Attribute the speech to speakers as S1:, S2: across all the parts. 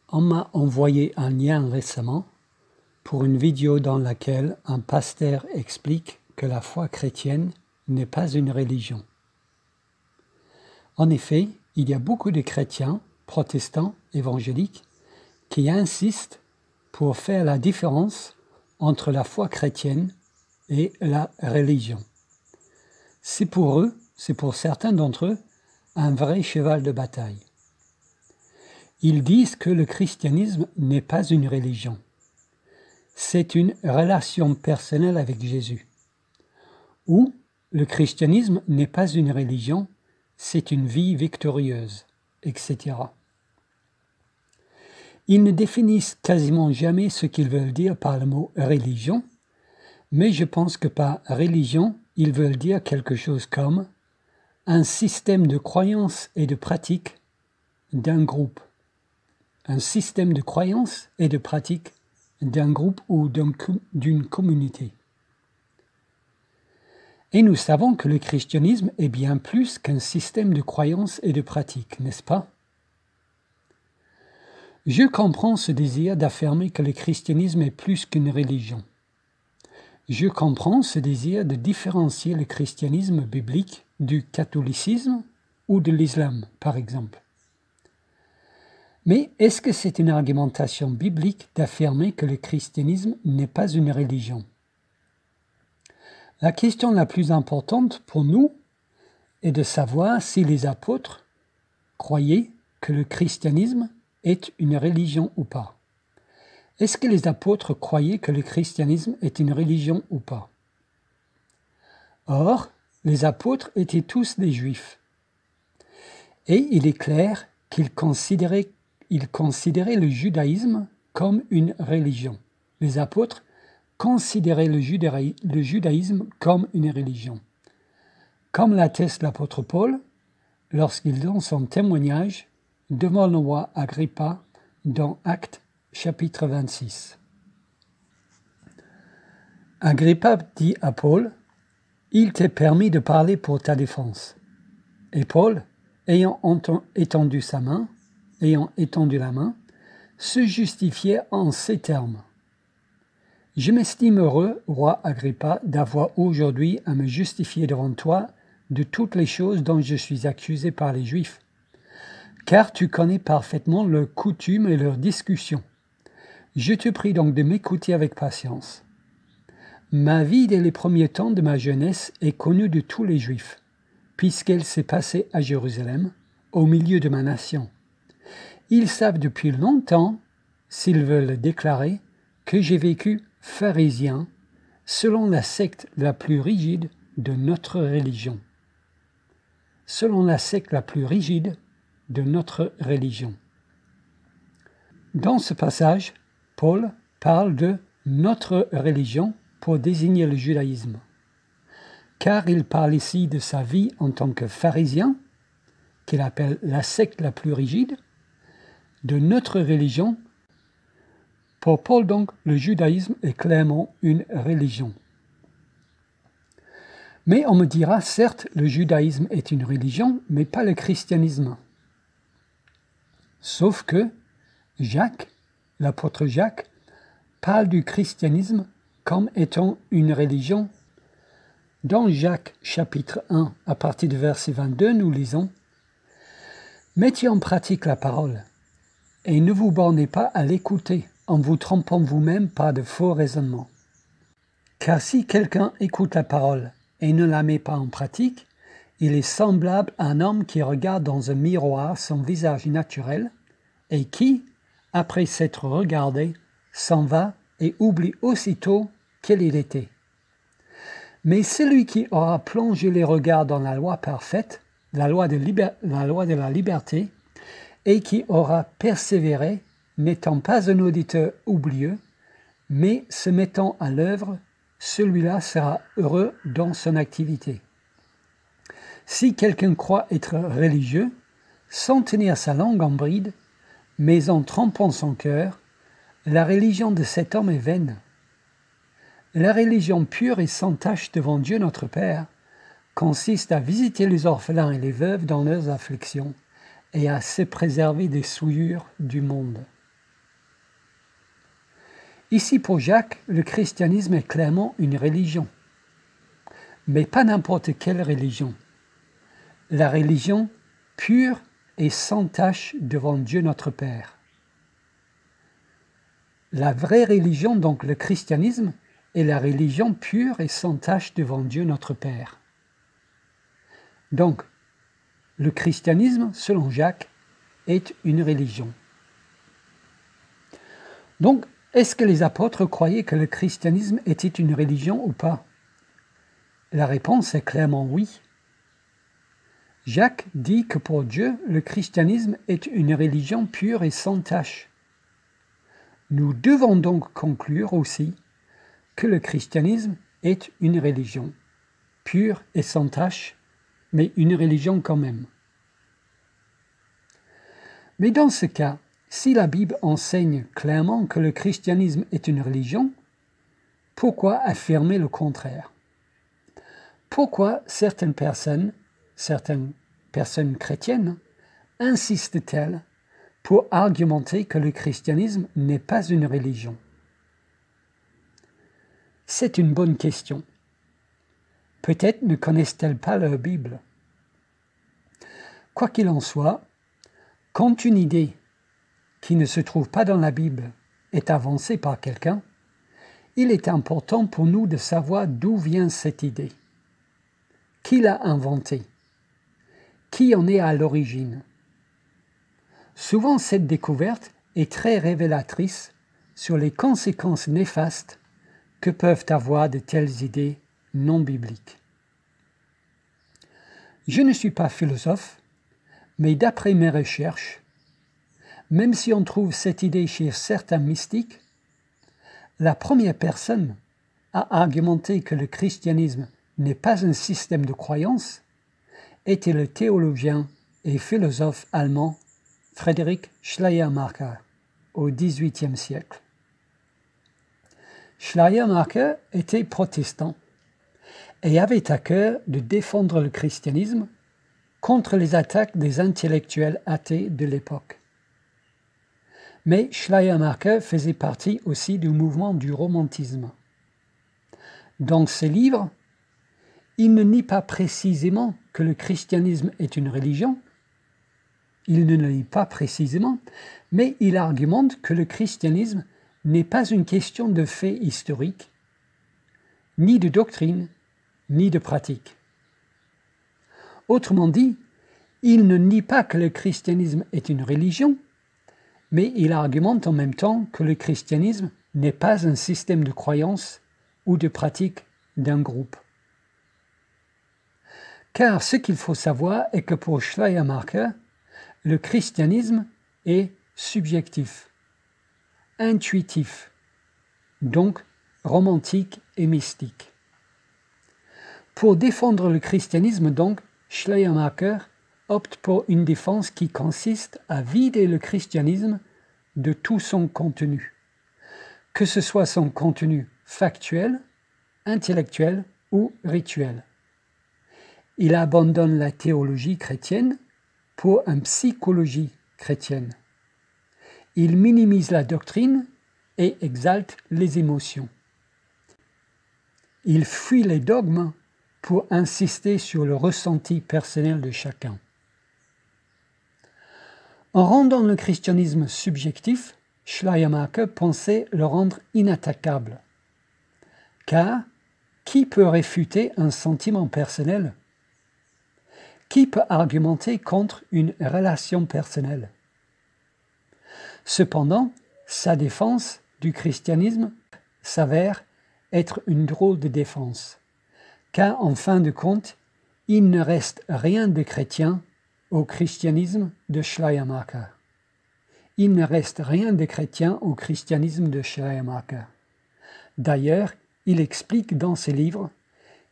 S1: On m'a envoyé un lien récemment pour une vidéo dans laquelle un pasteur explique que la foi chrétienne n'est pas une religion. En effet, il y a beaucoup de chrétiens, protestants, évangéliques, qui insistent pour faire la différence entre la foi chrétienne et la religion. C'est pour certains d'entre eux, un vrai cheval de bataille. Ils disent que le christianisme n'est pas une religion. C'est une relation personnelle avec Jésus. Ou le christianisme n'est pas une religion, c'est une vie victorieuse, etc. Ils ne définissent quasiment jamais ce qu'ils veulent dire par le mot religion, mais je pense que par religion, ils veulent dire quelque chose comme un système de croyances et de pratiques d'un groupe. Un système de croyances et de pratiques d'un groupe ou d'une communauté. Et nous savons que le christianisme est bien plus qu'un système de croyances et de pratiques, n'est-ce pas? Je comprends ce désir d'affirmer que le christianisme est plus qu'une religion. Je comprends ce désir de différencier le christianisme biblique du catholicisme ou de l'islam, par exemple. Mais est-ce que c'est une argumentation biblique d'affirmer que le christianisme n'est pas une religion? La question la plus importante pour nous est de savoir si les apôtres croyaient que le christianisme est une religion ou pas. Est-ce que les apôtres croyaient que le christianisme est une religion ou pas? Or, les apôtres étaient tous des juifs. Et il est clair qu'ils considéraient le judaïsme comme une religion. Les apôtres considéraient le judaïsme comme une religion. Comme l'atteste l'apôtre Paul, lorsqu'il donne son témoignage devant le roi Agrippa dans Actes chapitre 26. Agrippa dit à Paul, « Il t'est permis de parler pour ta défense. » Et Paul, ayant étendu la main, se justifiait en ces termes. « Je m'estime heureux, roi Agrippa, d'avoir aujourd'hui à me justifier devant toi de toutes les choses dont je suis accusé par les Juifs, car tu connais parfaitement leurs coutumes et leurs discussions. Je te prie donc de m'écouter avec patience. Ma vie dès les premiers temps de ma jeunesse est connue de tous les Juifs, puisqu'elle s'est passée à Jérusalem, au milieu de ma nation. Ils savent depuis longtemps, s'ils veulent le déclarer, que j'ai vécu pharisien, selon la secte la plus rigide de notre religion. Selon la secte la plus rigide de notre religion. Dans ce passage, Paul parle de notre religion pour désigner le judaïsme, car il parle ici de sa vie en tant que pharisien, qu'il appelle la secte la plus rigide, de notre religion. Pour Paul donc, le judaïsme est clairement une religion. Mais on me dira, certes, le judaïsme est une religion, mais pas le christianisme. Sauf que Jacques, l'apôtre Jacques, parle du christianisme comme étant une religion. Dans Jacques chapitre 1, à partir du verset 22, nous lisons « Mettez en pratique la parole, et ne vous bornez pas à l'écouter, en vous trompant vous-même par de faux raisonnements. Car si quelqu'un écoute la parole et ne la met pas en pratique, il est semblable à un homme qui regarde dans un miroir son visage naturel et qui, après s'être regardé, s'en va et oublie aussitôt quel il était. Mais celui qui aura plongé les regards dans la loi parfaite, la loi de la liberté, et qui aura persévéré, n'étant pas un auditeur oublieux, mais se mettant à l'œuvre, celui-là sera heureux dans son activité. Si quelqu'un croit être religieux, sans tenir sa langue en bride, mais en trempant son cœur, la religion de cet homme est vaine. La religion pure et sans tache devant Dieu notre Père consiste à visiter les orphelins et les veuves dans leurs afflictions et à se préserver des souillures du monde. Ici, pour Jacques, le christianisme est clairement une religion. Mais pas n'importe quelle religion. La religion pure et sans tache devant Dieu notre Père. La vraie religion, donc le christianisme, est la religion pure et sans tache devant Dieu notre Père. Donc, le christianisme, selon Jacques, est une religion. Donc, est-ce que les apôtres croyaient que le christianisme était une religion ou pas? La réponse est clairement oui. Jacques dit que pour Dieu, le christianisme est une religion pure et sans tache. Nous devons donc conclure aussi que le christianisme est une religion, pure et sans tache, mais une religion quand même. Mais dans ce cas, si la Bible enseigne clairement que le christianisme est une religion, pourquoi affirmer le contraire? Pourquoi certaines personnes chrétiennes, insistent-elles pour argumenter que le christianisme n'est pas une religion? C'est une bonne question. Peut-être ne connaissent-elles pas leur Bible. Quoi qu'il en soit, quand une idée qui ne se trouve pas dans la Bible est avancée par quelqu'un, il est important pour nous de savoir d'où vient cette idée. Qui l'a inventée? Qui en est à l'origine? Souvent, cette découverte est très révélatrice sur les conséquences néfastes que peuvent avoir de telles idées non bibliques. Je ne suis pas philosophe, mais d'après mes recherches, même si on trouve cette idée chez certains mystiques, la première personne à argumenter que le christianisme n'est pas un système de croyance était le théologien et philosophe allemand Friedrich Schleiermacher au XVIIIe siècle. Schleiermacher était protestant et avait à cœur de défendre le christianisme contre les attaques des intellectuels athées de l'époque. Mais Schleiermacher faisait partie aussi du mouvement du romantisme. Dans ses livres, il ne nie pas précisément que le christianisme est une religion, il ne le nie pas précisément, mais il argumente que le christianisme n'est pas une question de faits historiques, ni de doctrine, ni de pratique. Autrement dit, il ne nie pas que le christianisme est une religion, mais il argumente en même temps que le christianisme n'est pas un système de croyance ou de pratique d'un groupe. Car ce qu'il faut savoir est que pour Schleiermacher, le christianisme est subjectif, intuitif, donc romantique et mystique. Pour défendre le christianisme, donc, Schleiermacher opte pour une défense qui consiste à vider le christianisme de tout son contenu, que ce soit son contenu factuel, intellectuel ou rituel. Il abandonne la théologie chrétienne pour une psychologie chrétienne. Il minimise la doctrine et exalte les émotions. Il fuit les dogmes pour insister sur le ressenti personnel de chacun. En rendant le christianisme subjectif, Schleiermacher pensait le rendre inattaquable. Car qui peut réfuter un sentiment personnel? Qui peut argumenter contre une relation personnelle? Cependant, sa défense du christianisme s'avère être une drôle de défense, car en fin de compte, il ne reste rien de chrétien au christianisme de Schleiermacher. Il ne reste rien de chrétien au christianisme de Schleiermacher. D'ailleurs, il explique dans ses livres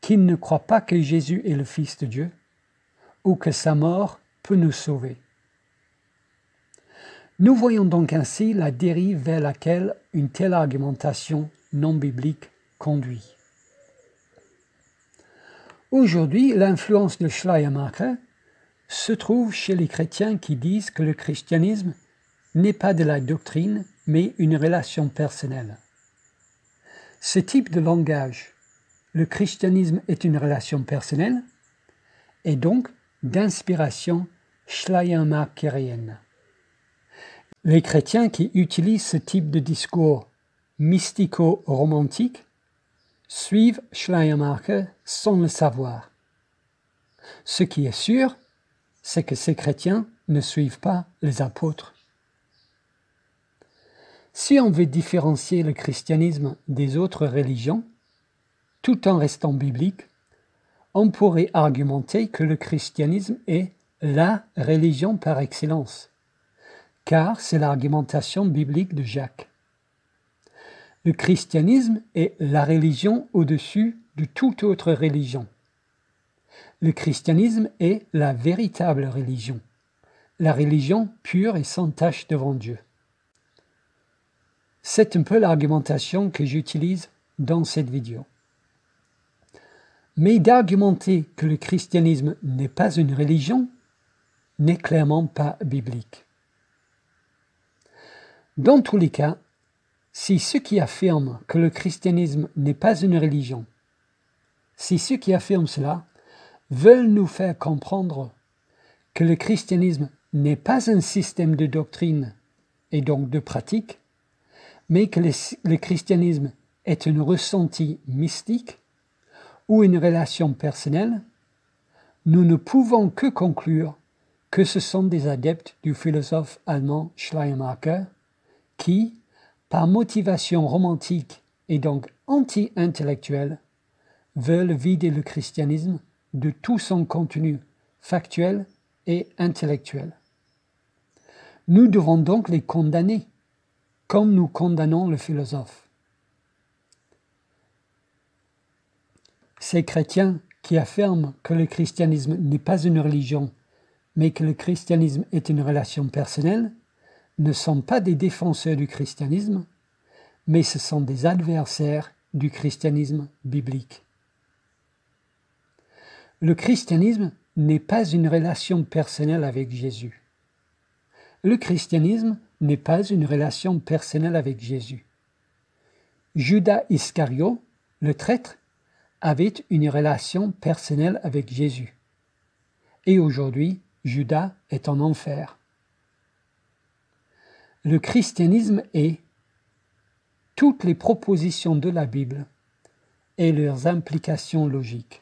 S1: qu'il ne croit pas que Jésus est le Fils de Dieu ou que sa mort peut nous sauver. Nous voyons donc ainsi la dérive vers laquelle une telle argumentation non biblique conduit. Aujourd'hui, l'influence de Schleiermacher se trouve chez les chrétiens qui disent que le christianisme n'est pas de la doctrine, mais une relation personnelle. Ce type de langage, le christianisme est une relation personnelle et donc d'inspiration schleiermacherienne. Les chrétiens qui utilisent ce type de discours mystico-romantique suivent Schleiermacher sans le savoir. Ce qui est sûr, c'est que ces chrétiens ne suivent pas les apôtres. Si on veut différencier le christianisme des autres religions, tout en restant biblique, on pourrait argumenter que le christianisme est la religion par excellence, car c'est l'argumentation biblique de Jacques. Le christianisme est la religion au-dessus de toute autre religion. Le christianisme est la véritable religion, la religion pure et sans tache devant Dieu. C'est un peu l'argumentation que j'utilise dans cette vidéo. Mais d'argumenter que le christianisme n'est pas une religion n'est clairement pas biblique. Dans tous les cas, si ceux qui affirment que le christianisme n'est pas une religion, si ceux qui affirment cela veulent nous faire comprendre que le christianisme n'est pas un système de doctrine et donc de pratique, mais que le christianisme est un ressenti mystique ou une relation personnelle, nous ne pouvons que conclure que ce sont des adeptes du philosophe allemand Schleiermacher qui, par motivation romantique et donc anti-intellectuelle, veulent vider le christianisme de tout son contenu factuel et intellectuel. Nous devons donc les condamner, comme nous condamnons le philosophe. Ces chrétiens qui affirment que le christianisme n'est pas une religion, mais que le christianisme est une relation personnelle, ne sont pas des défenseurs du christianisme, mais ce sont des adversaires du christianisme biblique. Le christianisme n'est pas une relation personnelle avec Jésus. Le christianisme n'est pas une relation personnelle avec Jésus. Judas Iscario, le traître, avait une relation personnelle avec Jésus. Et aujourd'hui, Judas est en enfer. Le christianisme est toutes les propositions de la Bible et leurs implications logiques.